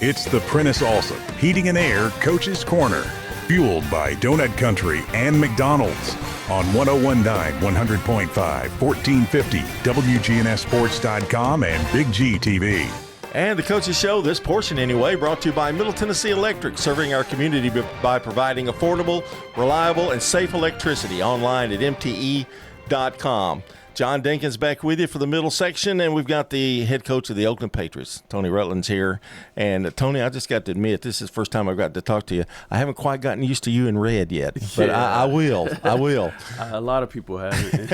It's the Prentice Allsup Heating and Air Coach's Corner, fueled by Donut Country and McDonald's on 1019 100.5, 1450 WGNSSports.com and Big G TV. And the Coaches Show, this portion anyway, brought to you by Middle Tennessee Electric, serving our community by providing affordable, reliable, and safe electricity online at mte.com. John Dinkins back with you for the middle section, and we've got the head coach of the Oakland Patriots, Tony Rutland's here. And Tony, I just got to admit, this is the first time I've got to talk to you. I haven't quite gotten used to you in red yet, but yeah. I will. A lot of people haven't.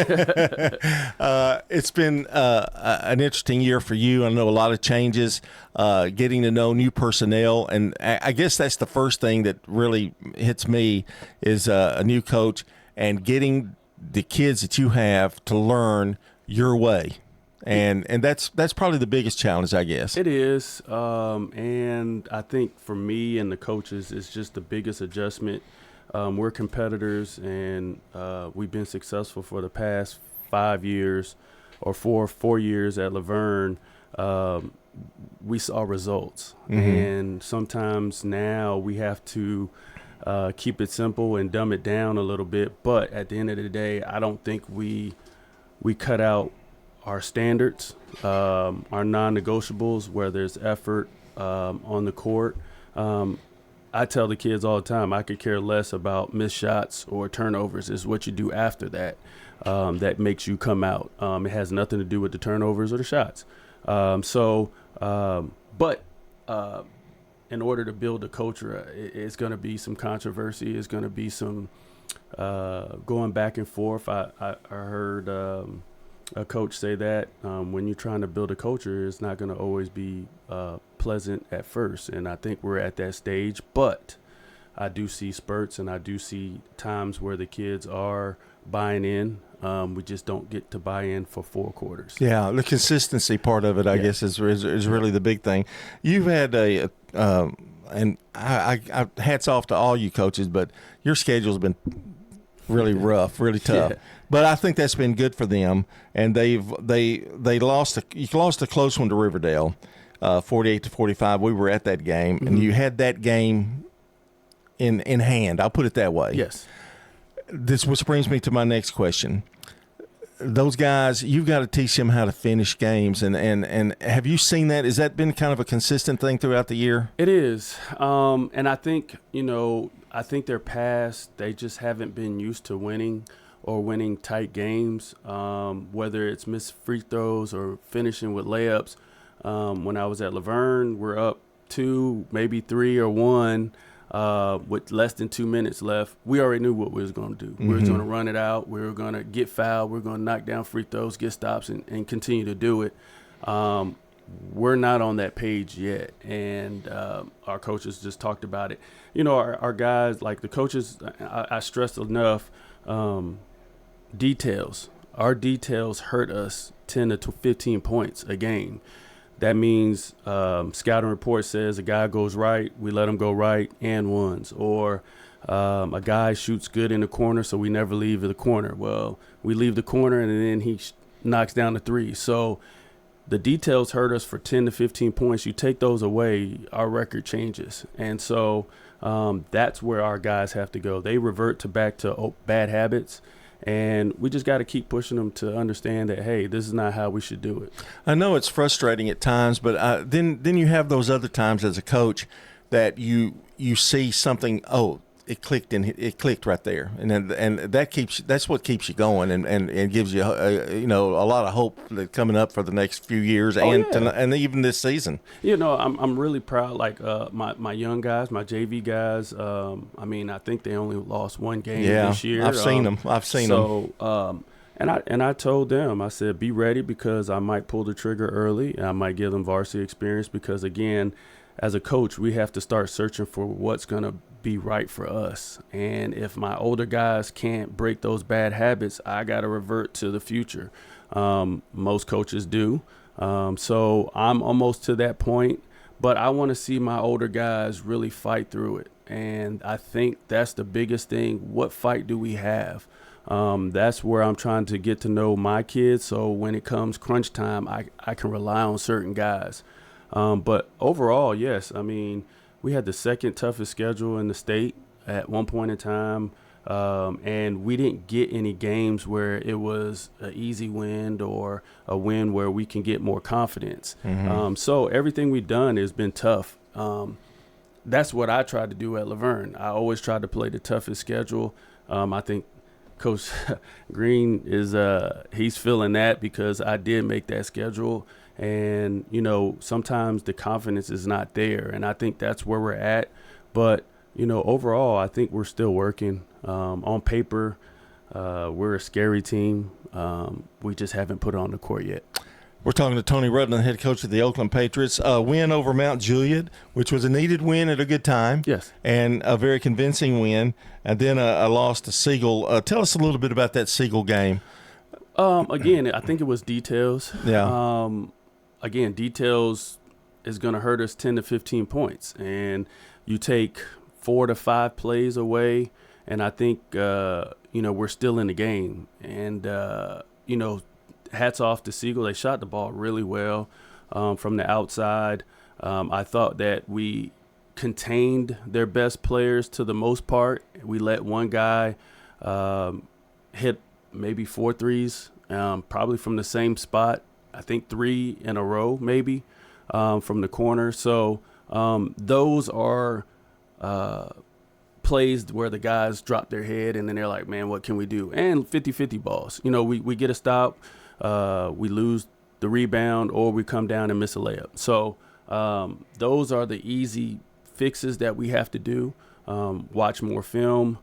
It's been an interesting year for you. I know a lot of changes, getting to know new personnel, and I guess that's the first thing that really hits me is a new coach and getting the kids that you have to learn your way. And that's probably the biggest challenge, I guess. It is. And I think for me and the coaches, it's just the biggest adjustment. We're competitors, and we've been successful for the past 5 years or four years at Laverne. We saw results. Mm-hmm. And sometimes now we have to keep it simple and dumb it down a little bit. But at the end of the day, I don't think we cut out our standards, our non-negotiables, where there's effort on the court. I tell the kids all the time, I could care less about missed shots or turnovers. It's what you do after that that makes you come out. It has nothing to do with the turnovers or the shots. But in order to build a culture, it's going to be some controversy. It's going to be some going back and forth. I heard a coach say that when you're trying to build a culture, it's not going to always be pleasant at first. And I think we're at that stage. But I do see spurts, and I do see times where the kids are buying in. We just don't get to buy in for 4 quarters. Yeah, the consistency part of it, I guess, is really the big thing. You've had and I hats off to all you coaches, but your schedule's been really rough, really tough. Yeah. But I think that's been good for them, and they lost a close one to Riverdale, 48-45. We were at that game, mm-hmm. and you had that game in hand. I'll put it that way. Yes. Which brings me to my next question. Those guys, you've got to teach them how to finish games, and have you seen that? Has that been kind of a consistent thing throughout the year? It is, and I think they're past. They just haven't been used to winning or winning tight games, whether it's missed free throws or finishing with layups. When I was at Laverne, we're up 2, maybe 3 or 1. With less than 2 minutes left, we already knew what we was going to do. Mm-hmm. We were going to run it out. We were going to get fouled. We were going to knock down free throws, get stops, and continue to do it. We're not on that page yet, and our coaches just talked about it. You know, our guys, like the coaches, I stressed enough, details. Our details hurt us 10 to 15 points a game. That means scouting report says a guy goes right, we let him go right and ones. Or a guy shoots good in the corner, so we never leave the corner. Well, we leave the corner, and then he knocks down the 3. So the details hurt us for 10 to 15 points. You take those away, our record changes. And so that's where our guys have to go. They revert back to bad habits. And we just got to keep pushing them to understand that, hey, this is not how we should do it. I know it's frustrating at times, but then you have those other times as a coach that you see something, it clicked right there, and that's what keeps you going and gives you a lot of hope that coming up for the next few years and even this season. You know, I'm really proud. Like my young guys, my JV guys. I think they only lost 1 game this year. I've seen them. So and I told them, I said, be ready, because I might pull the trigger early, and I might give them varsity experience, because again, as a coach, we have to start searching for what's going to be right for us. And if my older guys can't break those bad habits, I got to revert to the future. Most coaches do. So I'm almost to that point, but I want to see my older guys really fight through it. And I think that's the biggest thing. What fight do we have? That's where I'm trying to get to know my kids. So when it comes crunch time, I can rely on certain guys. But overall, yes. I mean, we had the second toughest schedule in the state at one point in time. And we didn't get any games where it was an easy win or a win where we can get more confidence. So everything we've done has been tough. That's what I tried to do at Laverne. I always tried to play the toughest schedule. I think Coach Green is he's feeling that because I did make that schedule. And, sometimes the confidence is not there. And I think that's where we're at. But, overall, I think we're still working. On paper, we're a scary team. We just haven't put it on the court yet. We're talking to Tony Rutland, head coach of the Oakland Patriots. A win over Mount Juliet, which was a needed win at a good time. Yes. And a very convincing win. And then a loss to Siegel. Tell us a little bit about that Siegel game. Again, I think it was details. Yeah. Again, details is going to hurt us 10 to 15 points. And you take 4 to 5 plays away, and I think, we're still in the game. And, hats off to Siegel. They shot the ball really well from the outside. I thought that we contained their best players to the most part. We let one guy hit maybe 4 threes, probably from the same spot. I think 3 in a row maybe from the corner. So those are plays where the guys drop their head and then they're like, man, what can we do? And 50-50 balls. We get a stop, we lose the rebound, or we come down and miss a layup. So those are the easy fixes that we have to do. Watch more film,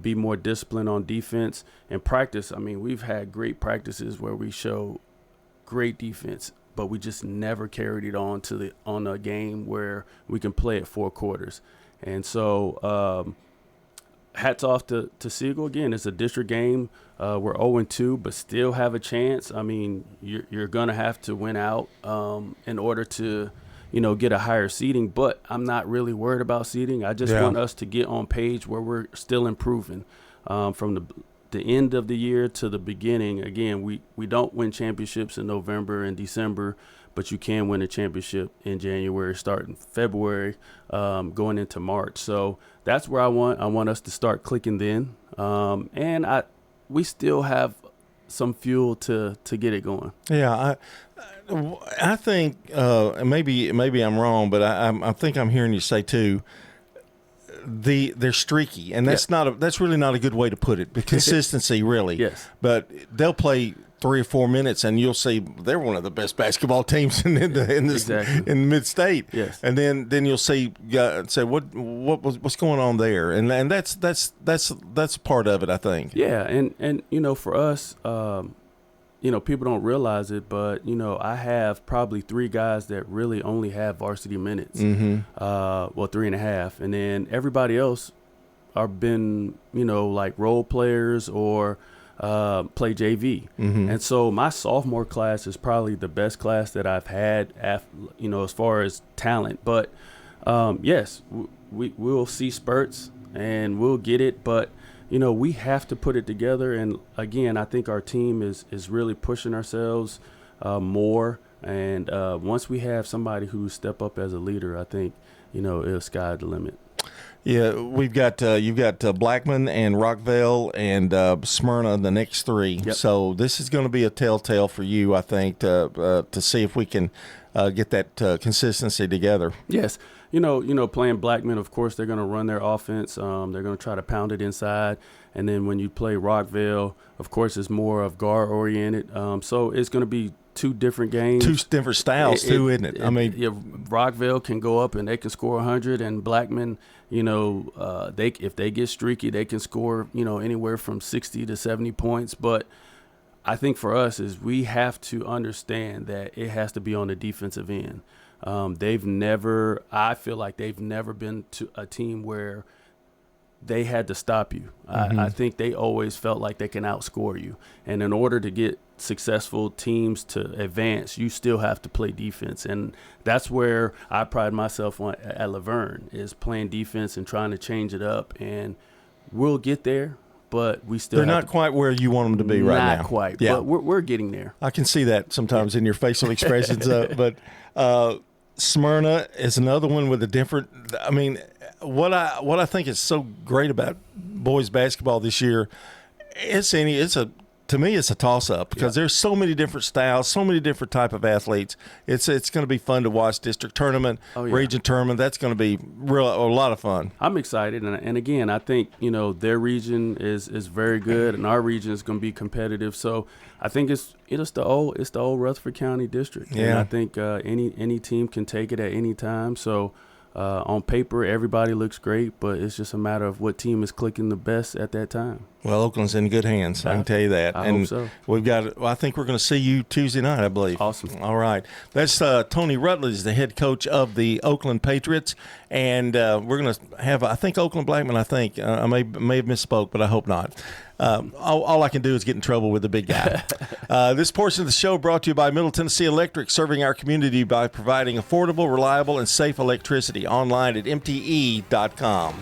be more disciplined on defense, and practice. I mean, we've had great practices where we show great defense, but we just never carried it on a game where we can play it 4 quarters. And so hats off to Siegel. Again, it's a district game. We're 0-2, but still have a chance. I mean, you're going to have to win out in order to, get a higher seeding. But I'm not really worried about seeding. I just want us to get on page where we're still improving from the end of the year to the beginning. Again, we don't win championships in November and December, but you can win a championship in January, starting February, going into March. So that's where I want us to start clicking then. And we still have some fuel to get it going. Yeah, I think maybe I'm wrong, but I think I'm hearing you say too. They're streaky, and that's really not a good way to put it. The consistency, really. Yes. But they'll play 3 or 4 minutes, and you'll see they're one of the best basketball teams in mid-state. Yes. And then you'll see say what's going on there, and that's part of it, I think. Yeah, and for us, people don't realize it, but I have probably 3 guys that really only have varsity minutes. 3.5, and then everybody else are been like role players or play JV. And so my sophomore class is probably the best class that I've had, as far as talent. But yes, we'll see spurts and we'll get it, but we have to put it together. And again, I think our team is really pushing ourselves more. And once we have somebody who step up as a leader, I think, it'll sky the limit. Yeah, you've got Blackman and Rockville and Smyrna, the next 3. Yep. So this is going to be a telltale for you, I think, to see if we can get that consistency together. Yes. Playing Blackman, of course, they're going to run their offense. They're going to try to pound it inside. And then when you play Rockville, of course, it's more of guard-oriented. So it's going to be 2 different games. 2 different styles, too, isn't it? I mean, Rockville can go up and they can score 100, and Blackman, if they get streaky, they can score, anywhere from 60 to 70 points. But I think for us is we have to understand that it has to be on the defensive end. I feel like they've never been to a team where they had to stop you. I think they always felt like they can outscore you. And in order to get successful teams to advance, you still have to play defense. And that's where I pride myself on at Laverne, is playing defense and trying to change it up. And we'll get there, but we still They're not quite where you want them to be right now. Not quite, yeah. but we're getting there. I can see that sometimes in your facial expressions. But Smyrna is another one with a different. I mean, what I think is so great about boys basketball this year, to me, it's a toss-up because there's so many different styles, so many different type of athletes. It's going to be fun to watch. District tournament, region tournament. That's going to be a lot of fun. I'm excited, and again, I think their region is very good, and our region is going to be competitive. So I think it's the old Rutherford County district, and I think any team can take it at any time. So. On paper, everybody looks great, but it's just a matter of what team is clicking the best at that time. Well, Oakland's in good hands. I can tell you that. I hope so. I think we're going to see you Tuesday night, I believe. Awesome. All right. That's Tony Rutland, the head coach of the Oakland Patriots, and we're going to have, I think, Oakland Blackman. I think I may have misspoke, but I hope not. All I can do is get in trouble with the big guy. This portion of the show brought to you by Middle Tennessee Electric, serving our community by providing affordable, reliable, and safe electricity. Online at mte.com.